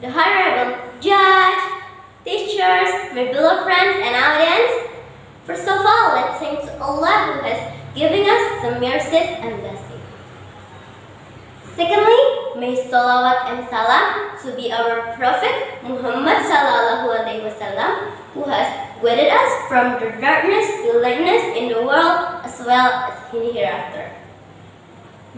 the honorable judge, teachers, my beloved friends and audience. First of all, let's thank to Allah who has given us some mercies and blessings. Secondly, may salawat and salam to be our Prophet Muhammad sallallahu alaihi wasallam, who has guided us from the darkness to lightness in the world as well as in the hereafter.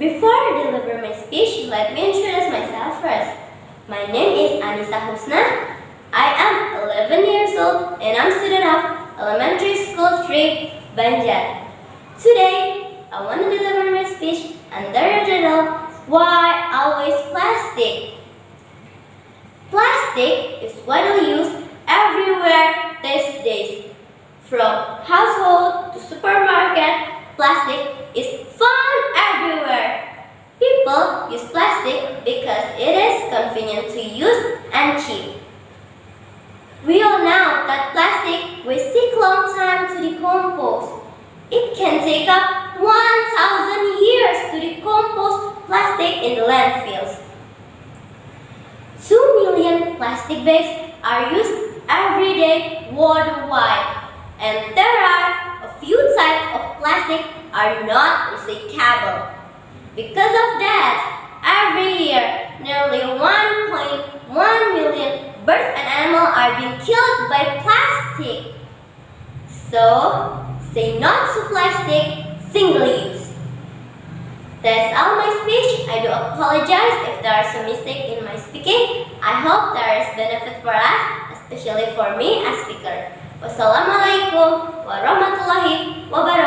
Before I deliver my speech, let me introduce myself first. My name is Anisah Husna. I am 11 years old and I'm student of Elementary School 3, Banjar. Today, I want to deliver my speech under the title, Why Always Plastic? Plastic is widely used everywhere these days. From household to supermarket, plastic is found everywhere. People use plastic because it is convenient to use and cheap. We all know that plastic will take long time to decompose. It can take up 1,000 years to decompose plastic in the landfills. 2 million plastic bags are used every day worldwide, and there are a few types of plastic are not recyclable. Because of that, every year, nearly 1.1 million birds and animals are being killed by plastic. So, say no to plastic, single use. That's all my speech. I do apologize if there are some mistakes in my speaking. I hope there is benefit for us, especially for me as speaker. Wassalamualaikum warahmatullahi wabarakatuh.